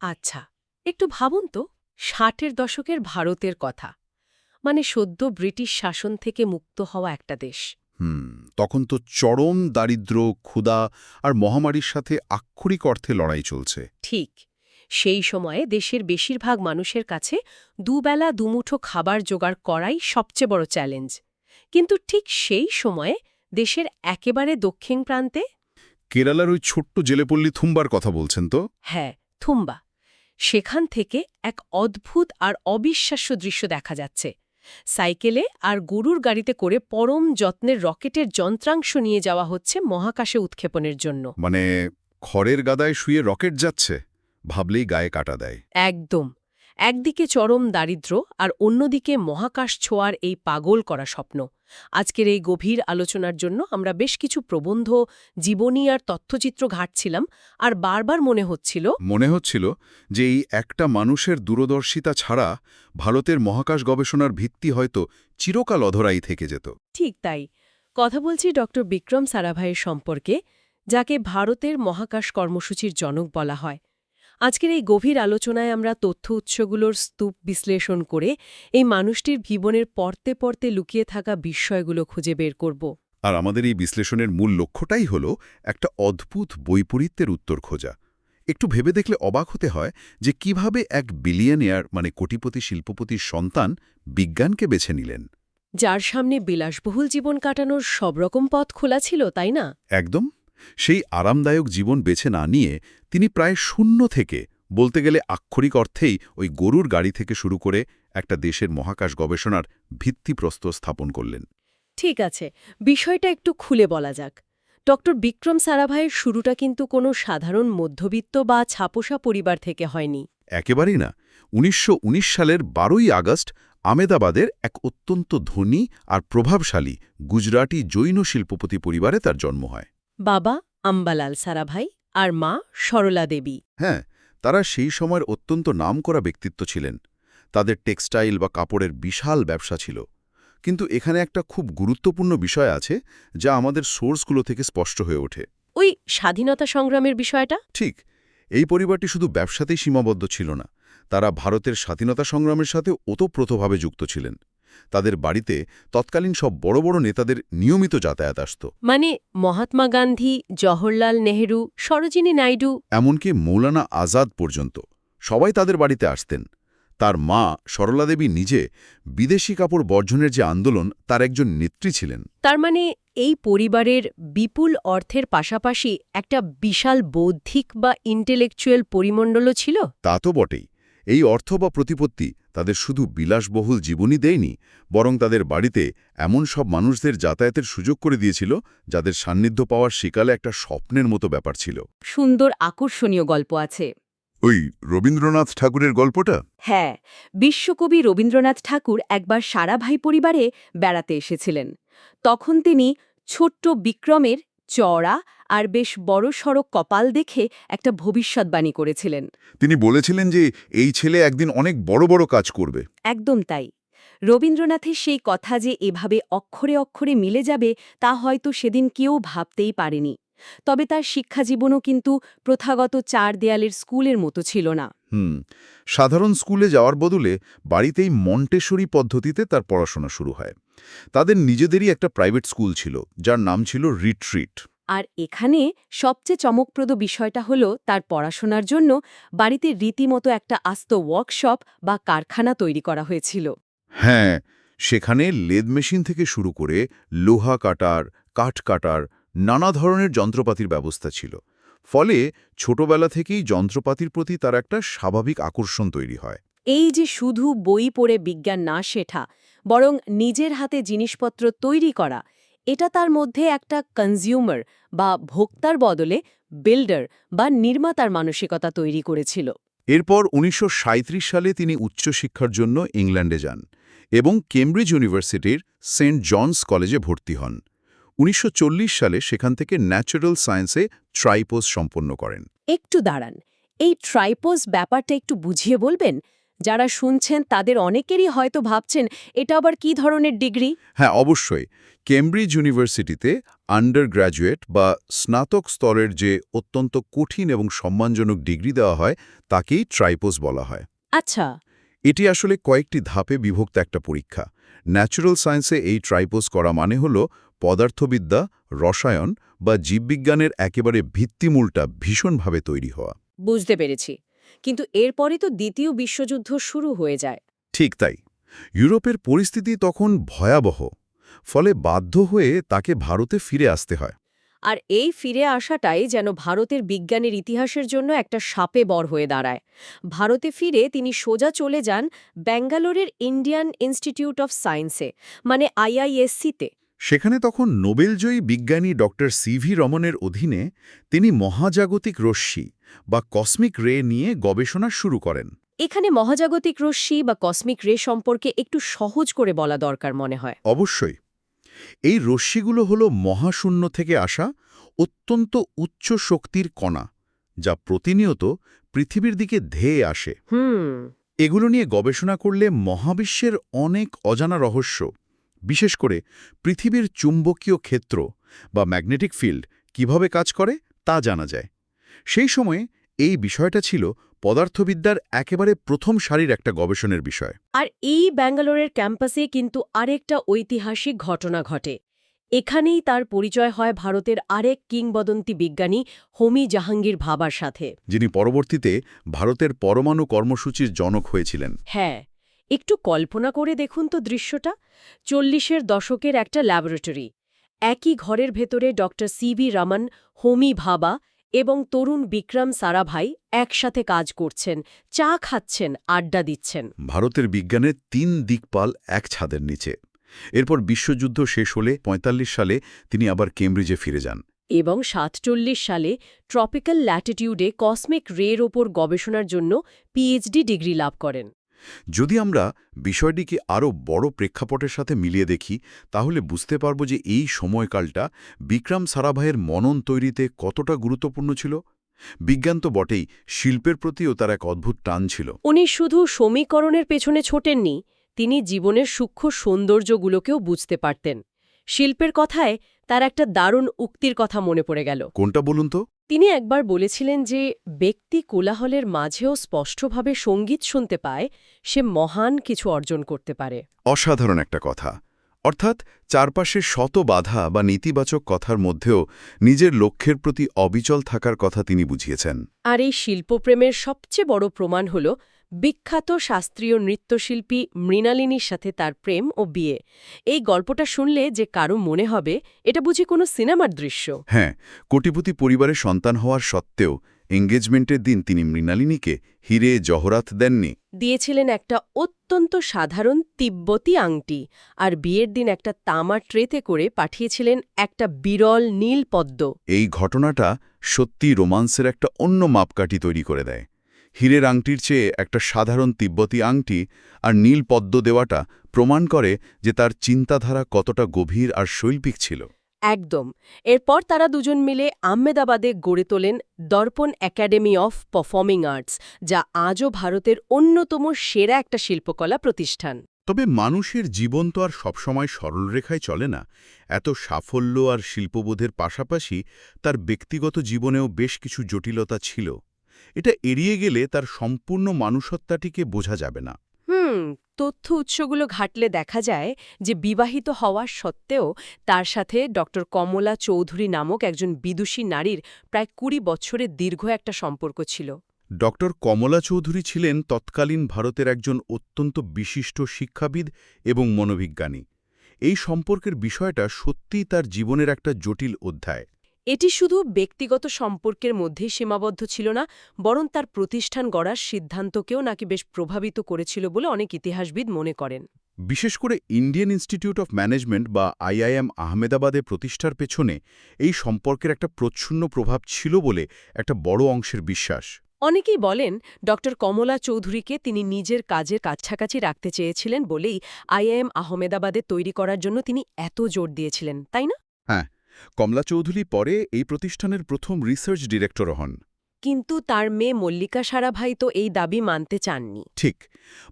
আচ্ছা, একটু ভাবুন তো ৬০-এর দশকের ভারতের কথা। মানে সদ্য ব্রিটিশ শাসন থেকে মুক্ত হওয়া একটা দেশ। হুম তখন তো চরম দারিদ্র্য, ক্ষুধা আর মহামারীর সাথে আক্ষরিক অর্থে লড়াই চলছে। ঠিক সেই সময়ে দেশের বেশিরভাগ মানুষের কাছে দুবেলা দুমুঠো খাবার জোগাড় করাই সবচেয়ে বড় চ্যালেঞ্জ। কিন্তু ঠিক সেই সময়ে দেশের একেবারে দক্ষিণ প্রান্তে, কেরালার ওই ছোট্ট জেলেপল্লী থুম্বার কথা বলছেন তো? হ্যাঁ, থুম্বা, সেখান থেকে এক অদ্ভুত আর অবিশ্বাস্য দৃশ্য দেখা যাচ্ছে। সাইকেলে আর গরুর গাড়িতে করে পরম যত্নের রকেটের যন্ত্রাংশ নিয়ে যাওয়া হচ্ছে মহাকাশে উৎক্ষেপণের জন্য। মানে খড়ের গাদায় শুয়ে রকেট যাচ্ছে, ভাবলেই গায়ে কাটা দেয়। একদম। একদিকে চরম দারিদ্র্য আর অন্যদিকে মহাকাশ ছোঁয়ার এই পাগল করা স্বপ্ন। আজকের এই গভীর আলোচনার জন্য আমরা বেশ কিছু প্রবন্ধ, জীবনী আর তথ্যচিত্র ঘাঁটছিলাম, আর বারবার মনে হচ্ছিল যে এই একটা মানুষের দূরদর্শিতা ছাড়া ভারতের মহাকাশ গবেষণার ভিত্তি হয়তো চিরকাল অধরাই থেকে যেত। ঠিক তাই। কথা বলছি ড বিক্রম সারাভাইয়ের সম্পর্কে, যাকে ভারতের মহাকাশ কর্মসূচির জনক বলা হয়। আজকের এই গভীর আলোচনায় আমরা তথ্য উৎসগুলোর স্তূপ বিশ্লেষণ করে এই মানুষটির জীবনের পর্তে পর্তে লুকিয়ে থাকা বিস্ময়গুলো খুঁজে বের করব। আর আমাদের এই বিশ্লেষণের মূল লক্ষ্যটাই হল একটা অদ্ভুত বৈপরীত্যের উত্তর খোঁজা। একটু ভেবে দেখলে অবাক হতে হয় যে কিভাবে এক বিলিয়নিয়ার মানে কোটিপতি শিল্পপতির সন্তান বিজ্ঞানকে বেছে নিলেন। যার সামনে বিলাসবহুল জীবন কাটানোর সব রকম পথ খোলা ছিল, তাই না? একদম। সেই আরামদায়ক জীবন বেছে না নিয়ে তিনি প্রায় শূন্য থেকে, বলতে গেলে আক্ষরিক অর্থেই ওই গরুর গাড়ি থেকে শুরু করে একটা দেশের মহাকাশ গবেষণার ভিত্তিপ্রস্তর স্থাপন করলেন। ঠিক আছে, বিষয়টা একটু খুলে বলা যাক। ড বিক্রম সারাভাইয়ের শুরুটা কিন্তু কোনো সাধারণ মধ্যবিত্ত বা ছাপোষা পরিবার থেকে হয়নি। একেবারেই না। ১৯১৯ সালের ১২ই আগস্ট আমেদাবাদের এক অত্যন্ত ধনী আর প্রভাবশালী গুজরাটি জৈন শিল্পপতি পরিবারে তার জন্ম হয়। বাবা আম্বালাল সারাভাই আর মা সরলা দেবী। হ্যাঁ, তারা সেই সময়ের অত্যন্ত নামকরা ব্যক্তিত্ব ছিলেন। তাদের টেক্সটাইল বা কাপড়ের বিশাল ব্যবসা ছিল। কিন্তু এখানে একটা খুব গুরুত্বপূর্ণ বিষয় আছে যা আমাদের সোর্সগুলো থেকে স্পষ্ট হয়ে ওঠে। ওই স্বাধীনতা সংগ্রামের বিষয়টা। ঠিক, এই পরিবারটি শুধু ব্যবসাতেই সীমাবদ্ধ ছিল না, তারা ভারতের স্বাধীনতা সংগ্রামের সাথে ওতপ্রোতভাবে যুক্ত ছিলেন। তাদের বাড়িতে তৎকালীন সব বড় বড় নেতাদের নিয়মিত যাতায়াত আসত। মানে মহাত্মা গান্ধী, জওহরলাল নেহেরু, সরোজিনী নাইডু। এমনকি মৌলানা আজাদ পর্যন্ত সবাই তাদের বাড়িতে আসতেন। তার মা সরলা দেবী নিজে বিদেশি কাপড় বর্জনের যে আন্দোলন, তার একজন নেত্রী ছিলেন। তার মানে এই পরিবারের বিপুল অর্থের পাশাপাশি একটা বিশাল বৌদ্ধিক বা ইন্টেলেকচুয়াল পরিমণ্ডলও ছিল। তা তো বটেই। এই অর্থ বা প্রতিপত্তি তাদের শুধু বিলাসবহুল জীবনই দেয়নি, বরং তাদের বাড়িতে এমন সব মানুষদের যাতায়াতের সুযোগ করে দিয়েছিল যাদের সান্নিধ্য পাওয়ার সেকালে একটা স্বপ্নের মতো ব্যাপার ছিল। সুন্দর আকর্ষণীয় গল্প আছে। ওই রবীন্দ্রনাথ ঠাকুরের গল্পটা? হ্যাঁ, বিশ্বকবি রবীন্দ্রনাথ ঠাকুর একবার সারাভাই পরিবারে বেড়াতে এসেছিলেন। তখন তিনি ছোট্ট বিক্রমের চওড়া আর বেশ বড়সড় কপাল দেখে একটা ভবিষ্যৎবাণী করেছিলেন। তিনি বলেছিলেন যে এই ছেলে একদিন অনেক বড় বড় কাজ করবে। একদম তাই। রবীন্দ্রনাথের সেই কথা যে এভাবে অক্ষরে অক্ষরে মিলে যাবে তা হয়তো সেদিন কেউ ভাবতেই পারেনি। তবে তার শিক্ষাজীবনও কিন্তু প্রথাগত চার দেয়ালের স্কুলের মতো ছিল না। সাধারণ স্কুলে যাওয়ার বদলে বাড়িতেই মন্টেসরি পদ্ধতিতে তার পড়াশোনা শুরু হয়। তাদের নিজেদেরই একটা প্রাইভেট স্কুল ছিল, যার নাম ছিল রিট্রিট। আর এখানে সবচেয়ে চমকপ্রদ বিষয়টা হলো তার পড়াশোনার জন্য বাড়িতে রীতিমতো একটা আস্ত ওয়ার্কশপ বা কারখানা তৈরি করা হয়েছিল। হ্যাঁ, সেখানে লেদ মেশিন থেকে শুরু করে লোহা কাটার, কাঠ কাটার, নানা ধরনের যন্ত্রপাতির ব্যবস্থা ছিল। ফলে ছোটবেলা থেকেই যন্ত্রপাতির প্রতি তার একটা স্বাভাবিক আকর্ষণ তৈরি হয়। এই যে শুধু বই পড়ে বিজ্ঞান না শেখা, বরং নিজের হাতে জিনিসপত্র তৈরি করা, এটা তার মধ্যে একটা কনজিউমার বা ভোক্তার বদলে বিল্ডার বা নির্মাতার মানসিকতা তৈরি করেছিল। এরপর ১৯৩৭ সালে তিনি উচ্চশিক্ষার জন্য ইংল্যান্ডে যান এবং কেমব্রিজ ইউনিভার্সিটির সেন্ট জনস কলেজে ভর্তি হন। ১৯৪০ সালে সেখান থেকে ন্যাচারাল সায়েন্সে ট্রাইপোজ সম্পন্ন করেন। একটু দাঁড়ান, এই ট্রাইপোজ ব্যাপারটা একটু বুঝিয়ে বলবেন? যারা শুনছেন তাদের অনেকেরই হয়তো ভাবছেন এটা আবার কী ধরনের ডিগ্রি। হ্যাঁ, অবশ্যই। কেমব্রিজ ইউনিভার্সিটিতে আন্ডার গ্র্যাজুয়েট বা স্নাতক স্তরের যে অত্যন্ত কঠিন এবং সম্মানজনক ডিগ্রি দেওয়া হয় তাকেই ট্রাইপোস বলা হয়। আচ্ছা। এটি আসলে কয়েকটি ধাপে বিভক্ত একটা পরীক্ষা। ন্যাচারাল সায়েন্সে এই ট্রাইপোস করা মানে হল পদার্থবিদ্যা, রসায়ন বা জীববিজ্ঞানের একেবারে ভিত্তিমূলটা ভীষণভাবে তৈরি হওয়া। বুঝতে পেরেছি। কিন্তু এরপরই তো দ্বিতীয় বিশ্বযুদ্ধ শুরু হয়ে যায়। ঠিক তাই। ইউরোপের পরিস্থিতি তখন ভয়াবহ। ফলে বাধ্য হয়ে তাকে ভারতে ফিরে আসতে হয়। আর এই ফিরে আসাটাই যেন ভারতের বিজ্ঞানের ইতিহাসের জন্য একটা শাপে বর হয়ে দাঁড়ায়। ভারতে ফিরে তিনি সোজা চলে যান ব্যাঙ্গালোরের ইন্ডিয়ান ইনস্টিটিউট অফ সায়েন্সে, মানে আইআইএসসিতে। সেখানে তখন নোবেলজয়ী বিজ্ঞানী ডক্টর সিভি রমনের অধীনে তিনি মহাজাগতিক রশ্মি বা কসমিক রে নিয়ে গবেষণা শুরু করেন। এখানে মহাজাগতিক রশ্মি বা কসমিক রে সম্পর্কে একটু সহজ করে বলা দরকার মনে হয়। অবশ্যই। এই রশ্মিগুলো হল মহাশূন্য থেকে আসা অত্যন্ত উচ্চ শক্তির কণা, যা প্রতিনিয়ত পৃথিবীর দিকে ধেয়ে আসে। এগুলো নিয়ে গবেষণা করলে মহাবিশ্বের অনেক অজানা রহস্য, বিশেষ করে পৃথিবীর চুম্বকীয় ক্ষেত্র বা ম্যাগনেটিক ফিল্ড কিভাবে কাজ করে তা জানা যায়। সেই সময়ে এই বিষয়টা ছিল পদার্থবিদ্যার একেবারে প্রথম সারির একটা গবেষণের বিষয়। আর এই ব্যাঙ্গালোরের ক্যাম্পাসে কিন্তু আরেকটা ঐতিহাসিক ঘটনা ঘটে। এখানেই তার পরিচয় হয় ভারতের আরেক কিংবদন্তি বিজ্ঞানী হোমি জাহাঙ্গীর ভাবার সাথে, যিনি পরবর্তীতে ভারতের পরমাণু কর্মসূচির জনক হয়েছিলেন। হ্যাঁ। একটু কল্পনা করে দেখুন তো দৃশ্যটা। 40-এর দশকের একটা ল্যাবরেটরি। একই ঘরের ভেতরে ডক্টর সিভি রমন, হোমি ভাবা এবং তরুণ বিক্রম সারাভাই একসাথে কাজ করছেন, চা খাচ্ছেন, আড্ডা দিচ্ছেন। ভারতের বিজ্ঞানের ৩ দিকপাল এক ছাদের নিচে। এরপর বিশ্বযুদ্ধ শেষ হলে ৪৫ সালে তিনি আবার কেমব্রিজে ফিরে যান। এবং 47 সালে ট্রপিক্যাল ল্যাটিটিউডে কসমিক রের ওপর গবেষণার জন্য পিএইচডি ডিগ্রি লাভ করেন। যদি আমরা বিষয়টিকে আরও বড় প্রেক্ষাপটের সাথে মিলিয়ে দেখি, তাহলে বুঝতে পারব যে এই সময়কালটা বিক্রম সারাভাইয়ের মনন তৈরিতে কতটা গুরুত্বপূর্ণ ছিল। বিজ্ঞান তো বটেই, শিল্পের প্রতিও তার এক অদ্ভুত টান ছিল। উনি শুধু সমীকরণের পেছনে ছোটেননি, তিনি জীবনের সূক্ষ্ম সৌন্দর্যগুলোকেও বুঝতে পারতেন। শিল্পের কথায় তার একটা দারুণ উক্তির কথা মনে পড়ে গেল। কোনটা বলুন তো? তিনি একবার বলেছিলেন যে ব্যক্তি কোলাহলের মাঝেও স্পষ্টভাবে সঙ্গীত শুনতে পায়, সে মহান কিছু অর্জন করতে পারে। অসাধারণ একটা কথা। অর্থাৎ চারপাশে শত বাধা বা নেতিবাচক কথার মধ্যেও নিজের লক্ষ্যের প্রতি অবিচল থাকার কথা তিনি বুঝিয়েছেন। আর এই শিল্পপ্রেমের সবচেয়ে বড় প্রমাণ হল বিখ্যাত শাস্ত্রীয় নৃত্যশিল্পী মৃণালিনীর সাথে তার প্রেম ও বিয়ে। এই গল্পটা শুনলে যে কারো মনে হবে এটা বুঝি কোনো সিনেমার দৃশ্য। হ্যাঁ, কোটিপতি পরিবারে সন্তান হওয়ার সত্ত্বেও এঙ্গেজমেন্টের দিন তিনি মৃণালিনীকে হিরে জহরাত দেননি। দিয়েছিলেন একটা অত্যন্ত সাধারণ তিব্বতী আংটি, আর বিয়ের দিন একটা তামার ট্রেতে করে পাঠিয়েছিলেন একটা বিরল নীল পদ্ম। এই ঘটনাটা সত্যি রোমান্সের একটা অন্য মাপকাঠি তৈরি করে দেয়। হীরের আংটির চেয়ে একটা সাধারণ তিব্বতী আংটি আর নীল পদ্ম দেওয়াটা প্রমাণ করে যে তার চিন্তাধারা কতটা গভীর আর শৈল্পিক ছিল। একদম। এরপর তারা দুজন মিলে আহমেদাবাদে গড়ে তোলেন দর্পণ একাডেমি অফ পারফর্মিং আর্টস, যা আজও ভারতের অন্যতম সেরা একটা শিল্পকলা প্রতিষ্ঠান। তবে মানুষের জীবন তো আর সবসময় সরলরেখায় চলে না। এত সাফল্য আর শিল্পবোধের পাশাপাশি তার ব্যক্তিগত জীবনেও বেশ কিছু জটিলতা ছিল। এটা এড়িয়ে গেলে তার সম্পূর্ণ মানুষত্বটিকে বোঝা যাবে না। তথ্য উৎসগুলো ঘাটলে দেখা যায় যে বিবাহিত হওয়ার সত্ত্বেও তার সাথে ডক্টর কমলা চৌধুরী নামক একজন বিদুষী নারীর প্রায় ২০ বছরের দীর্ঘ একটা সম্পর্ক ছিল। ডক্টর কমলা চৌধুরী ছিলেন তৎকালীন ভারতের একজন অত্যন্ত বিশিষ্ট শিক্ষাবিদ এবং মনোবিজ্ঞানী। এই সম্পর্কের বিষয়টা সত্যিই তার জীবনের একটা জটিল অধ্যায়। এটি শুধু ব্যক্তিগত সম্পর্কের মধ্যেই সীমাবদ্ধ ছিল না, বরং তার প্রতিষ্ঠান গড়ার সিদ্ধান্তকেও নাকি বেশ প্রভাবিত করেছিল বলে অনেক ইতিহাসবিদ মনে করেন। বিশেষ করে ইন্ডিয়ান ইনস্টিটিউট অফ ম্যানেজমেন্ট বা আইআইএম আহমেদাবাদে প্রতিষ্ঠার পেছনে এই সম্পর্কের একটা প্রচ্ছন্ন প্রভাব ছিল বলে একটা বড় অংশের বিশ্বাস। অনেকেই বলেন ডক্টর কমলা চৌধুরীকে তিনি নিজের কাজের কাছাকাছি রাখতে চেয়েছিলেন বলেই আইআইএম আহমেদাবাদে তৈরি করার জন্য তিনি এত জোর দিয়েছিলেন, তাই না? হ্যাঁ, কমলা চৌধুরী পরে এই প্রতিষ্ঠানের প্রথম রিসার্চ ডিরেক্টর হন। কিন্তু তার মেয়ে মল্লিকা সারাভাই তো এই দাবি মানতে চাননি। ঠিক।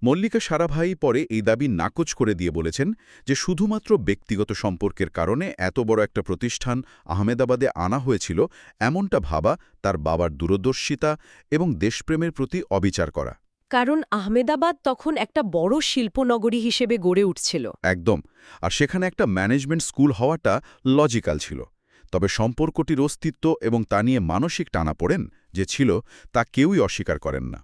মল্লিকা সারাভাই পরে এই দাবি নাকচ করে দিয়ে বলেছেন যে শুধুমাত্র ব্যক্তিগত সম্পর্কের কারণে এত বড় একটা প্রতিষ্ঠান আহমেদাবাদে আনা হয়েছিল এমনটা ভাবা তার বাবার দূরদর্শিতা এবং দেশপ্রেমের প্রতি অবিচার করা। কারণ আহমেদাবাদ তখন একটা বড় শিল্পনগরী হিসেবে গড়ে উঠছিল। একদম। আর সেখানে একটা ম্যানেজমেন্ট স্কুল হওয়াটা লজিক্যাল ছিল। তবে সম্পর্কটির অস্তিত্ব এবং তা নিয়ে মানসিক টানাপোড়েন যে ছিল তা কেউই অস্বীকার করেন না।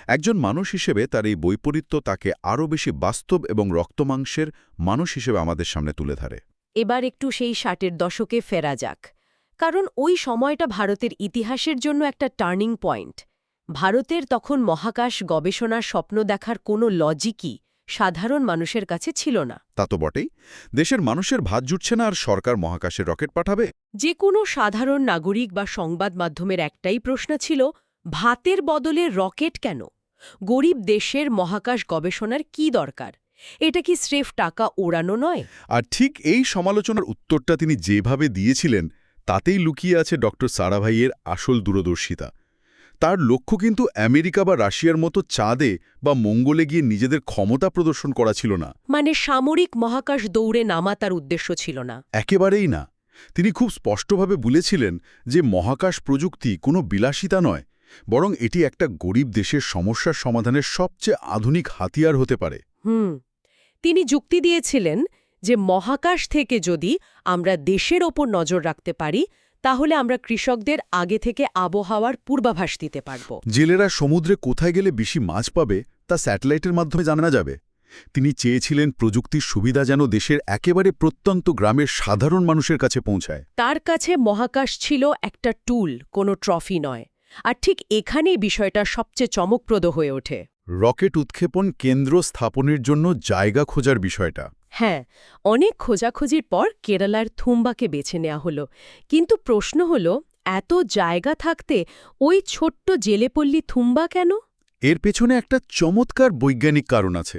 একজন মানুষ হিসেবে তার এই বৈপরীত্য তাকে আরও বেশি বাস্তব এবং রক্তমাংসের মানুষ হিসেবে আমাদের সামনে তুলে ধরে। এবার একটু সেই 60-এর দশকে ফেরা যাক, কারণ ওই সময়টা ভারতের ইতিহাসের জন্য একটা টার্নিং পয়েন্ট। ভারতের তখন মহাকাশ গবেষণার স্বপ্ন দেখার কোনো লজিকই সাধারণ মানুষের কাছে ছিল না। তা তো বটেই। দেশের মানুষের ভাত জুটছে না আর সরকার মহাকাশে রকেট পাঠাবে। যে কোনো সাধারণ নাগরিক বা সংবাদ মাধ্যমের একটাই প্রশ্ন ছিল, ভাতের বদলে রকেট কেন? গরিব দেশের মহাকাশ গবেষণার কি দরকার? এটা কি স্রেফ টাকা ওড়ানো নয়? আর ঠিক এই সমালোচনার উত্তরটা তিনি যেভাবে দিয়েছিলেন তাতেই লুকিয়ে আছে ডক্টর সারাভাইয়ের আসল দূরদর্শিতা। তার লক্ষ্য কিন্তু আমেরিকা বা রাশিয়ার মতো চাঁদে বা মঙ্গলে গিয়ে নিজেদের ক্ষমতা প্রদর্শন করা ছিল না। মানে সামরিক মহাকাশ দৌড়ে নামা তার উদ্দেশ্য ছিল না। একেবারেই না। তিনি খুব স্পষ্টভাবে বলেছিলেন যে মহাকাশ প্রযুক্তি কোনো বিলাসিতা নয়, বরং এটি একটা গরিব দেশের সমস্যার সমাধানের সবচেয়ে আধুনিক হাতিয়ার হতে পারে। তিনি যুক্তি দিয়েছিলেন যে মহাকাশ থেকে যদি আমরা দেশের ওপর নজর রাখতে পারি, তাহলে আমরা কৃষকদের আগে থেকে আবহাওয়ার পূর্বাভাস দিতে পারব। জেলেরা সমুদ্রে কোথায় গেলে বেশি মাছ পাবে তা স্যাটেলাইটের মাধ্যমে জানা যাবে। তিনি চেয়েছিলেন প্রযুক্তির সুবিধা যেন দেশের একেবারে প্রত্যন্ত গ্রামের সাধারণ মানুষের কাছে পৌঁছায়। তার কাছে মহাকাশ ছিল একটা টুল, কোনো ট্রফি নয়। আর ঠিক এখানেই বিষয়টা সবচেয়ে চমকপ্রদ হয়ে ওঠে। রকেট উৎক্ষেপণ কেন্দ্র স্থাপনের জন্য জায়গা খোঁজার বিষয়টা। হ্যাঁ, অনেক খোঁজাখুঁজির পর কেরালার থুম্বাকে বেছে নেওয়া হলো। কিন্তু প্রশ্ন হলো, এত জায়গা থাকতে ওই ছোট্ট জেলেপল্লী থুম্বা কেন? এর পেছনে একটা চমৎকার বৈজ্ঞানিক কারণ আছে।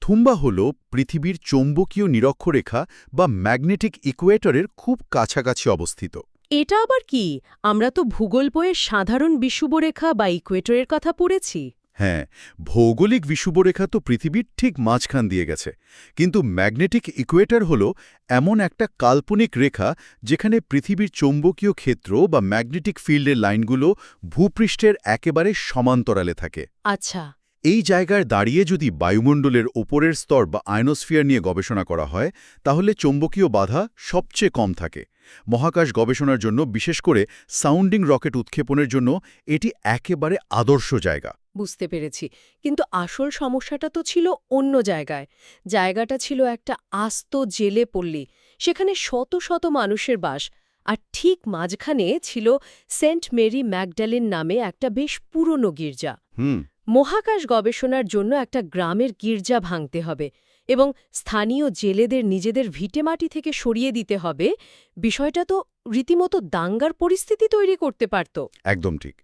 থুম্বা হল পৃথিবীর চৌম্বকীয় নিরক্ষরেখা বা ম্যাগনেটিক ইকুয়েটরের খুব কাছাকাছি অবস্থিত। এটা আবার কি? আমরা তো ভূগোল বইয়ে সাধারণ বিষুবরেখা বা ইকুয়েটরের কথা পড়েছি। হ্যাঁ, ভৌগোলিক বিষুবরেখা তো পৃথিবীর ঠিক মাঝখান দিয়ে গেছে, কিন্তু ম্যাগনেটিক ইকুয়েটর হল এমন একটা কাল্পনিক রেখা যেখানে পৃথিবীর চৌম্বকীয় ক্ষেত্র বা ম্যাগনেটিক ফিল্ডের লাইনগুলো ভূপৃষ্ঠের একেবারে সমান্তরালে থাকে। আচ্ছা। এই জায়গায় দাঁড়িয়ে যদি বায়ুমণ্ডলের ওপরের স্তর বা আয়নোস্ফিয়ার নিয়ে গবেষণা করা হয়, তাহলে চৌম্বকীয় বাধা সবচেয়ে কম থাকে। মহাকাশ গবেষণার জন্য, বিশেষ করে সাউন্ডিং রকেট উৎক্ষেপণের জন্য এটি একেবারে আদর্শ জায়গা। বুঝতে পেরেছি। কিন্তু আসল সমস্যাটা তো ছিল অন্য জায়গায়। জায়গাটা ছিল একটা আস্ত জেলে পল্লী। সেখানে শত শত মানুষের বাস। আর ঠিক মাঝখানে ছিল সেন্ট মেরি ম্যাগডালেন নামে একটা বেশ পুরনো গির্জা। মহাকাশ গবেষণার জন্য একটা গ্রামের গির্জা ভাঙতে হবে এবং স্থানীয় জেলেদের নিজেদের ভিটেমাটি থেকে সরিয়ে দিতে হবে। বিষয়টা তো রীতিমতো দাঙ্গার পরিস্থিতি তৈরি করতে পারত। একদম ঠিক।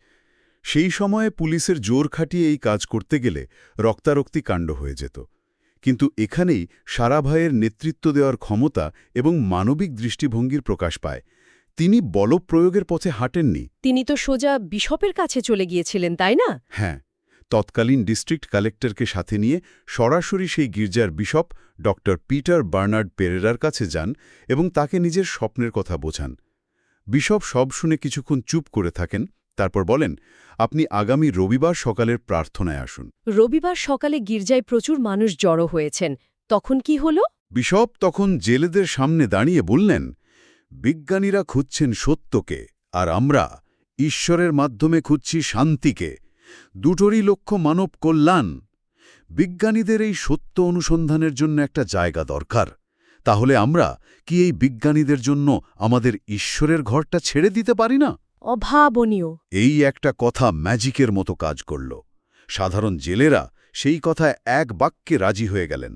সেই সময়ে পুলিশের জোর খাটিয়ে এই কাজ করতে গেলে রক্তারক্তি কাণ্ড হয়ে যেত। কিন্তু এখানেই সারাভাইয়ের নেতৃত্ব দেওয়ার ক্ষমতা এবং মানবিক দৃষ্টিভঙ্গির প্রকাশ পায়। তিনি বলপ্রয়োগের পথে হাঁটেননি। তিনি তো সোজা বিশপের কাছে চলে গিয়েছিলেন, তাই না? হ্যাঁ, তৎকালীন ডিস্ট্রিক্ট কালেক্টরকে সাথে নিয়ে সরাসরি সেই গির্জার বিশপ ডক্টর পিটার বার্নার্ড পেরেরার কাছে যান এবং তাকে নিজের স্বপ্নের কথা বোঝান। বিশপ সব শুনে কিছুক্ষণ চুপ করে থাকেন, তারপর বলেন, আপনি আগামী রবিবার সকালের প্রার্থনায় আসুন। রবিবার সকালে গির্জায় প্রচুর মানুষ জড়ো হয়েছেন। তখন কি হলো? বিশপ তখন জেলেদের সামনে দাঁড়িয়ে বললেন, বিজ্ঞানীরা খুঁজছেন সত্যকে, আর আমরা ঈশ্বরের মাধ্যমে খুঁজছি শান্তিকে। দুটোরই লক্ষ্য মানব কল্যাণ। বিজ্ঞানীদের এই সত্য অনুসন্ধানের জন্য একটা জায়গা দরকার। তাহলে আমরা কি এই বিজ্ঞানীদের জন্য আমাদের ঈশ্বরের ঘরটা ছেড়ে দিতে পারি না? অভাবনীয়। এই একটা কথা ম্যাজিকের মতো কাজ করল। সাধারণ জেলেরা সেই কথায় এক বাক্যে রাজি হয়ে গেলেন।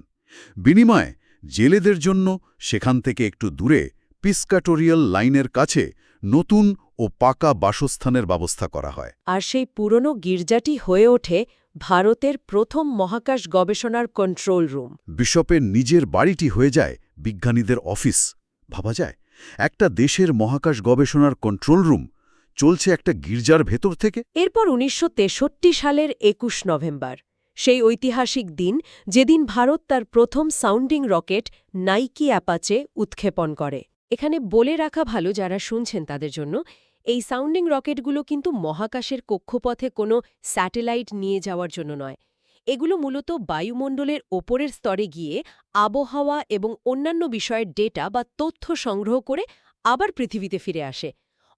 বিনিময়ে জেলেদের জন্য সেখান থেকে একটু দূরে পিসকাটোরিয়াল লাইনের কাছে নতুন ও পাকা বাসস্থানের ব্যবস্থা করা হয়। আর সেই পুরনো গির্জাটি হয়ে ওঠে ভারতের প্রথম মহাকাশ গবেষণার কন্ট্রোল রুম। বিশপের নিজের বাড়িটি হয়ে যায় বিজ্ঞানীদের অফিস। ভাবা যায়, একটা দেশের মহাকাশ গবেষণার কন্ট্রোল রুম, চলছে একটা গির্জার ভেতর থেকে। এরপর ১৯৬৩ সালের ২১ নভেম্বর, সেই ঐতিহাসিক দিন যেদিন ভারত তার প্রথম সাউন্ডিং রকেট নাইকি অ্যাপাচে উৎক্ষেপণ করে। এখানে বলে রাখা ভালো যারা শুনছেন তাদের জন্য, এই সাউন্ডিং রকেটগুলো কিন্তু মহাকাশের কক্ষপথে কোনো স্যাটেলাইট নিয়ে যাওয়ার জন্য নয়। এগুলো মূলত বায়ুমণ্ডলের ওপরের স্তরে গিয়ে আবহাওয়া এবং অন্যান্য বিষয়ের ডেটা বা তথ্য সংগ্রহ করে আবার পৃথিবীতে ফিরে আসে,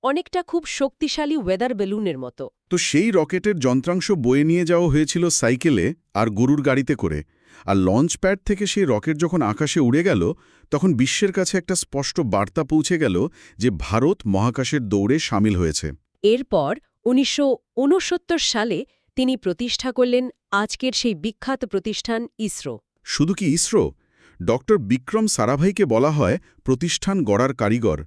অনেকটা খুব শক্তিশালী ওয়েদার বেলুনের মতো। তো সেই রকেটের যন্ত্রাংশ বয়ে নিয়ে যাওয়া হয়েছিল সাইকেলে আর গরুর গাড়িতে করে, আর লঞ্চ প্যাড থেকে সেই রকেট যখন আকাশে উড়ে গেল তখন বিশ্বের কাছে একটা স্পষ্ট বার্তা পৌঁছে গেল যে ভারত মহাকাশের দৌড়ে সামিল হয়েছে। এরপর ১৯৬৯ সালে তিনি প্রতিষ্ঠা করলেন আজকের সেই বিখ্যাত প্রতিষ্ঠান ইসরো। শুধু কি ইসরো, ডক্টর বিক্রম সারাভাইকে বলা হয় প্রতিষ্ঠান গড়ার কারিগর।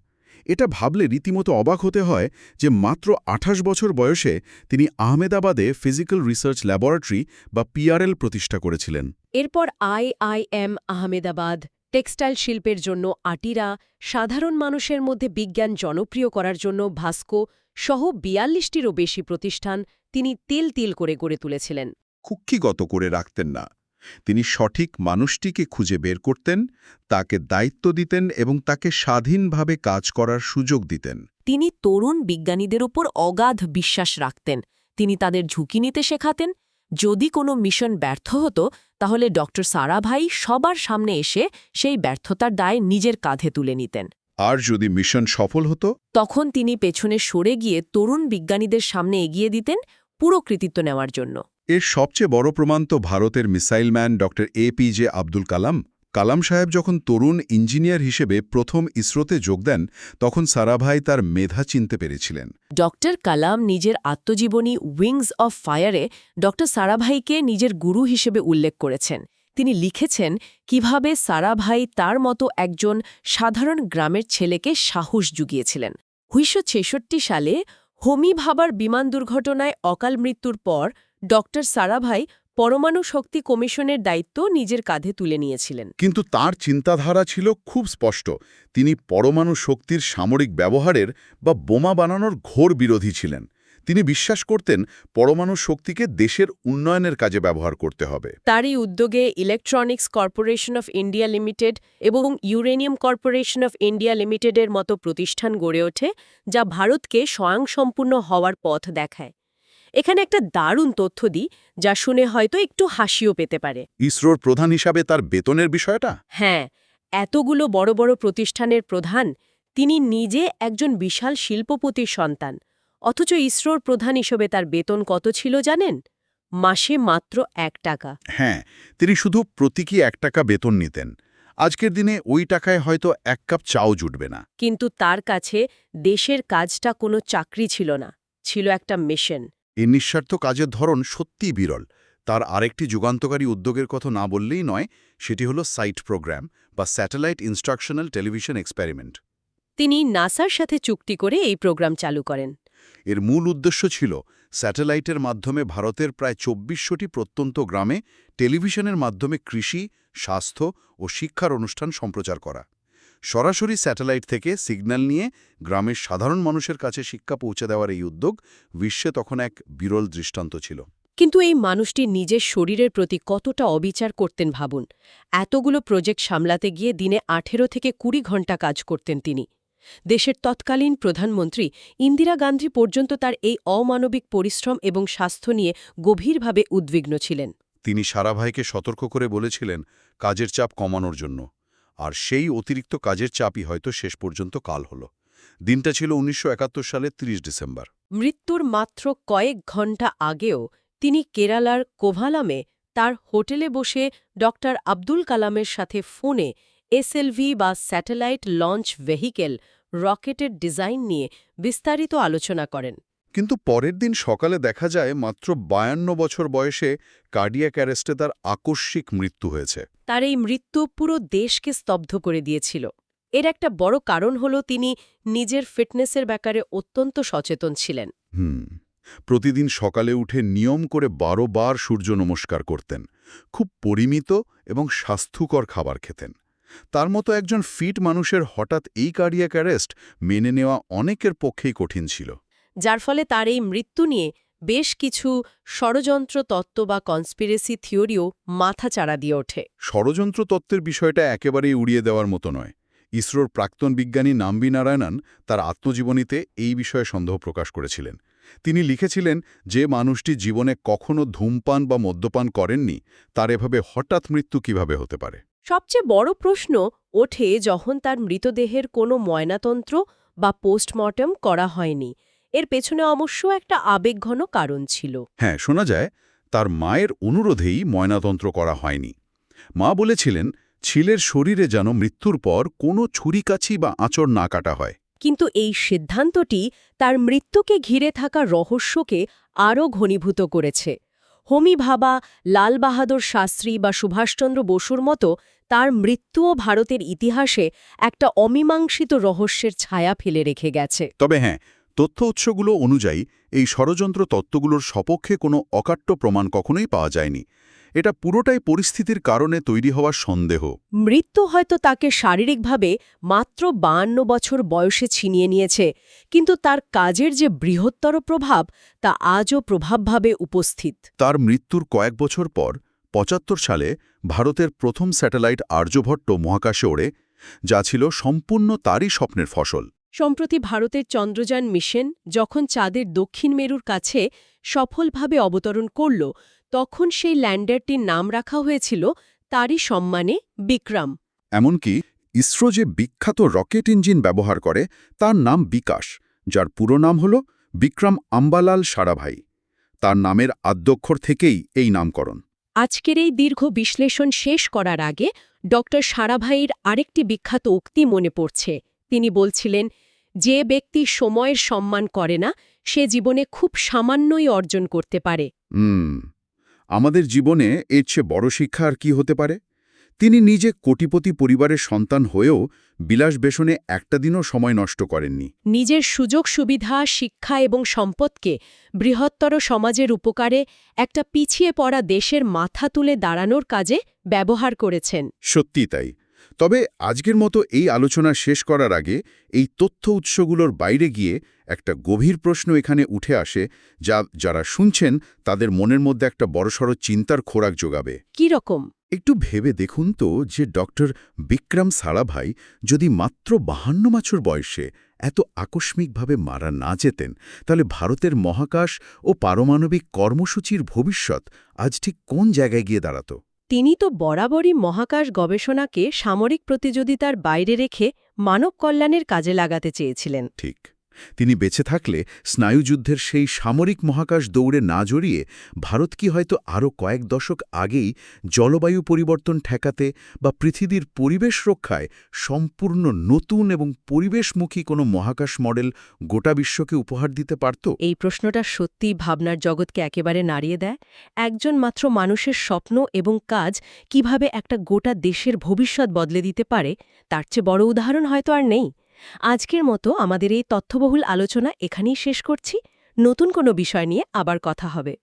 এটা ভাবলে রীতিমতো অবাক হতে হয় যে মাত্র ২৮ বছর বয়সে তিনি আহমেদাবাদে ফিজিক্যাল রিসার্চ ল্যাবরেটরি বা পিআরএল প্রতিষ্ঠা করেছিলেন। এরপর আইআইএম আহমেদাবাদ, টেক্সটাইল শিল্পের জন্য আটিরা, সাধারণ মানুষের মধ্যে বিজ্ঞান জনপ্রিয় করার জন্য ভাস্কো সহ ৪২টিরও বেশি প্রতিষ্ঠান তিনি তিল তিল করে গড়ে তুলেছিলেন। কুক্ষিগত করে রাখতেন না। তিনি সঠিক মানুষটিকে খুঁজে বের করতেন, তাকে দায়িত্ব দিতেন এবং তাকে স্বাধীনভাবে কাজ করার সুযোগ দিতেন। তিনি তরুণ বিজ্ঞানীদের উপর অগাধ বিশ্বাস রাখতেন। তিনি তাদের ঝুঁকি নিতে শেখাতেন। যদি কোনো মিশন ব্যর্থ হতো তাহলে ডক্টর সারাভাই সবার সামনে এসে সেই ব্যর্থতার দায় নিজের কাঁধে তুলে নিতেন। আর যদি মিশন সফল হতো তখন তিনি পেছনে সরে গিয়ে তরুণ বিজ্ঞানীদের সামনে এগিয়ে দিতেন পুরো কৃতিত্ব নেওয়ার জন্য। এর সবচেয়ে বড় প্রমাণ তো ভারতের মিসাইলম্যান ডক্টর এপিজে আব্দুল কালাম। কালাম সাহেব যখন তরুণ ইঞ্জিনিয়ার হিসেবে প্রথম ইসরোতে যোগ দেন তখন সারাভাই তার মেধা চিনতে পেরেছিলেন। ডক্টর কালাম নিজের আত্মজীবনী উইংস অফ ফায়ারে ডক্টর সারাভাইকে নিজের গুরু হিসেবে উল্লেখ করেছেন। তিনি লিখেছেন কিভাবে সারাভাই তার মতো একজন সাধারণ গ্রামের ছেলেকে সাহস জুগিয়েছিলেন। ১৯৬৬ সালে হোমি ভাবার বিমান দুর্ঘটনায় অকাল মৃত্যুর পর ডক্টর সারাভাই পরমাণু শক্তি কমিশনের দায়িত্ব নিজের কাঁধে তুলে নিয়েছিলেন। কিন্তু তার চিন্তাধারা ছিল খুব স্পষ্ট। তিনি পরমাণু শক্তির সামরিক ব্যবহারের বা বোমা বানানোর ঘোর বিরোধী ছিলেন। তিনি বিশ্বাস করতেন পরমাণু শক্তিকে দেশের উন্নয়নের কাজে ব্যবহার করতে হবে। তারই উদ্যোগে electronics corporation of India limited এবং ইউরেনিয়াম কর্পোরেশন অফ ইন্ডিয়া লিমিটেডের মতো প্রতিষ্ঠান গড়ে ওঠে, যা ভারতকে স্বয়ংসম্পূর্ণ হওয়ার পথ দেখায়। এখানে একটা দারুণ তথ্য দিই, যা শুনে হয়তো একটু হাসিও পেতে পারে। ইসরোর প্রধান হিসাবে তার বেতনের বিষয়টা? হ্যাঁ, এতগুলো বড় বড় প্রতিষ্ঠানের প্রধান, তিনি নিজে একজন বিশাল শিল্পপতির সন্তান। অথচ ইসরোর প্রধান হিসেবে তার বেতন কত ছিল জানেন? মাসে মাত্র ১ টাকা। হ্যাঁ, তিনি শুধু প্রতীকী ১ টাকা বেতন নিতেন। আজকের দিনে ওই টাকায় হয়তো ১ কাপ চাও জুটবে না। কিন্তু তার কাছে দেশের কাজটা কোনো চাকরি ছিল না, ছিল একটা মিশন। এই নিঃস্বার্থ কাজের ধরন সত্যিই বিরল। তার আরেকটি যুগান্তকারী উদ্যোগের কথা না বললেই নয়, সেটি হলো সাইট প্রোগ্রাম বা স্যাটেলাইট ইনস্ট্রাকশনাল টেলিভিশন এক্সপেরিমেন্ট। তিনি নাসার সাথে চুক্তি করে এই প্রোগ্রাম চালু করেন। এর মূল উদ্দেশ্য ছিল স্যাটেলাইটের মাধ্যমে ভারতের প্রায় ২৪০০টি প্রত্যন্ত গ্রামে টেলিভিশনের মাধ্যমে কৃষি, স্বাস্থ্য ও শিক্ষার অনুষ্ঠান সম্প্রচার করা। সরাসরি স্যাটেলাইট থেকে সিগন্যাল নিয়ে গ্রামের সাধারণ মানুষের কাছে শিক্ষা পৌঁছে দেওয়ার এই উদ্যোগ বিশ্বে তখন এক বিরল দৃষ্টান্ত ছিল। কিন্তু এই মানুষটি নিজের শরীরের প্রতি কতটা অবিচার করতেন ভাবুন। এতগুলো প্রজেক্ট সামলাতে গিয়ে দিনে ১৮ থেকে ২০ ঘণ্টা কাজ করতেন তিনি। দেশের তৎকালীন প্রধানমন্ত্রী ইন্দিরা গান্ধী পর্যন্ত তার এই অমানবিক পরিশ্রম এবং স্বাস্থ্য নিয়ে গভীরভাবে উদ্বিগ্ন ছিলেন। তিনি সারাভাইকে সতর্ক করে বলেছিলেন কাজের চাপ কমানোর জন্য। আর সেই অতিরিক্ত কাজের চাপই হয়তো শেষ পর্যন্ত কাল হল। দিনটা ছিল ১৯৭১ সালের ৩০ ডিসেম্বর। মৃত্যুর মাত্র কয়েক ঘণ্টা আগেও তিনি কেরালার কোভালামে তার হোটেলে বসে ডক্টর আব্দুল কালামের সাথে ফোনে এসএলভি বা স্যাটেলাইট লঞ্চ ভেহিকেল রকেটের ডিজাইন নিয়ে বিস্তারিত আলোচনা করেন। কিন্তু পরের দিন সকালে দেখা যায় মাত্র ৫২ বছর বয়সে কার্ডিয়াক অ্যারেস্টে তার আকস্মিক মৃত্যু হয়েছে। তার এই মৃত্যু পুরো দেশকে স্তব্ধ করে দিয়েছিল। এর একটা বড় কারণ হল তিনি নিজের ফিটনেসের ব্যাপারে অত্যন্ত সচেতন ছিলেন। প্রতিদিন সকালে উঠে নিয়ম করে ১২ বার সূর্য নমস্কার করতেন। খুব পরিমিত এবং স্বাস্থ্যকর খাবার খেতেন। তার মতো একজন ফিট মানুষের হঠাৎ এই কার্ডিয়াক অ্যারেস্ট মেনে নেওয়া অনেকের পক্ষেই কঠিন ছিল। যার ফলে তার এই মৃত্যু নিয়ে বেশ কিছু ষড়যন্ত্র তত্ত্ব বা কনস্পিরেসি থিওরিও মাথাচাড়া দিয়ে ওঠে। ষড়যন্ত্র তত্ত্বের বিষয়টা একেবারেই উড়িয়ে দেওয়ার মতো নয়। ইসরোর প্রাক্তন বিজ্ঞানী নাম্বি নারায়ণন তার আত্মজীবনীতে এই বিষয়ে সন্দেহ প্রকাশ করেছিলেন। তিনি লিখেছিলেন যে মানুষটি জীবনে কখনো ধূমপান বা মদ্যপান করেননি, তার এভাবে হঠাৎ মৃত্যু কিভাবে হতে পারে। সবচেয়ে বড় প্রশ্ন ওঠে যখন তার মৃতদেহের কোনো ময়নাতন্ত্র বা পোস্টমর্টম করা হয়নি। এর পেছনে অবশ্য একটা আবেগঘন কারণ ছিল। হ্যাঁ, শোনা যায় তার মায়ের অনুরোধেই ময়নাতন্ত্র করা হয়নি। মা বলেছিলেন ছেলের শরীরে যেন মৃত্যুর পর কোনো ছুরিকাছি বা আঁচড় না কাটা হয়। কিন্তু এই সিদ্ধান্তটি তার মৃত্যুকে ঘিরে থাকা রহস্যকে আরও ঘনীভূত করেছে। হোমি ভাবা, লাল বাহাদুর শাস্ত্রী বা সুভাষচন্দ্র বসুর মতো তার মৃত্যুও ভারতের ইতিহাসে একটা অমীমাংসিত রহস্যের ছায়া ফেলে রেখে গেছে। তবে হ্যাঁ, তথ্য উৎসগুলো অনুযায়ী এই ষড়যন্ত্র তত্ত্বগুলোর সপক্ষে কোনো অকাট্য প্রমাণ কখনোই পাওয়া যায়নি। এটা পুরোটাই পরিস্থিতির কারণে তৈরি হওয়া সন্দেহ। মৃত্যু হয়তো তাকে শারীরিকভাবে মাত্র 52 বছর বয়সে ছিনিয়ে নিয়েছে, কিন্তু তার কাজের যে বৃহত্তর প্রভাব তা আজও প্রভাবভাবে উপস্থিত। তার মৃত্যুর কয়েক বছর পর ৭৫ সালে ভারতের প্রথম স্যাটেলাইট আর্যভট্ট মহাকাশে ওড়ে, যা ছিল সম্পূর্ণ তারই স্বপ্নের ফসল। সম্প্রতি ভারতের চন্দ্রযান মিশন যখন চাঁদের দক্ষিণ মেরুর কাছে সফলভাবে অবতরণ করল, তখন সেই ল্যান্ডারটির নাম রাখা হয়েছিল তারই সম্মানে বিক্রম। এমনকি ইসরো যে বিখ্যাত রকেট ইঞ্জিন ব্যবহার করে তার নাম বিকাশ, যার পুরো নাম হল বিক্রম আম্বালাল সারাভাই। তার নামের আদ্যক্ষর থেকেই এই নামকরণ। আজকের এই দীর্ঘ বিশ্লেষণ শেষ করার আগে ডক্টর সারাভাইয়ের আরেকটি বিখ্যাত উক্তি মনে পড়ছে। তিনি বলছিলেন, যে ব্যক্তি সময়ের সম্মান করে না সে জীবনে খুব সামান্যই অর্জন করতে পারে। আমাদের জীবনে এর চেয়ে বড় শিক্ষা আর কি হতে পারে? তিনি নিজে কোটিপতি পরিবারের সন্তান হয়েও বিলাসব্যসনে একটা দিনও সময় নষ্ট করেননি। নিজের সুযোগ সুবিধা, শিক্ষা এবং সম্পদকে বৃহত্তর সমাজের উপকারে একটা পিছিয়ে পড়া দেশের মাথা তুলে দাঁড়ানোর কাজে ব্যবহার করেছেন। সত্যি তাই। তবে আজকের মতো এই আলোচনা শেষ করার আগে এই তথ্য উৎসগুলোর বাইরে গিয়ে একটা গভীর প্রশ্ন এখানে উঠে আসে, যা যারা শুনছেন তাদের মনের মধ্যে একটা বড়সড় চিন্তার খোরাক যোগাবে। কি রকম? একটু ভেবে দেখুন তো যে ডক্টর বিক্রম সারাভাই যদি মাত্র 52 বছর বয়সে এত আকস্মিকভাবে মারা না যেতেন, তাহলে ভারতের মহাকাশ ও পারমাণবিক কর্মসূচির ভবিষ্যৎ আজ ঠিক কোন জায়গায় গিয়ে দাঁড়াত? তিনি তো বরাবরই মহাকাশ গবেষণাকে সামরিক প্রতিযোগিতার বাইরে রেখে মানব কল্যাণের কাজে লাগাতে চেয়েছিলেন। ঠিক। তিনি বেঁচে থাকলে স্নায়ুযুদ্ধের সেই সামরিক মহাকাশ দৌড়ে না জড়িয়ে ভারত কি হয়তো আরও কয়েক দশক আগেই জলবায়ু পরিবর্তন ঠেকাতে বা পৃথিবীর পরিবেশ রক্ষায় সম্পূর্ণ নতুন এবং পরিবেশমুখী কোনো মহাকাশ মডেল গোটা বিশ্বকে উপহার দিতে পারত? এই প্রশ্নটা সত্যিই ভাবনার জগৎকে একেবারে নাড়িয়ে দেয়। একজন মাত্র মানুষের স্বপ্ন এবং কাজ কিভাবে একটা গোটা দেশের ভবিষ্যৎ বদলে দিতে পারে, তার চেয়ে বড় উদাহরণ হয়তো আর নেই। আজকের মতো আমাদের এই তথ্যবহুল আলোচনা এখানেই শেষ করছি। নতুন কোনো বিষয় নিয়ে আবার কথা হবে।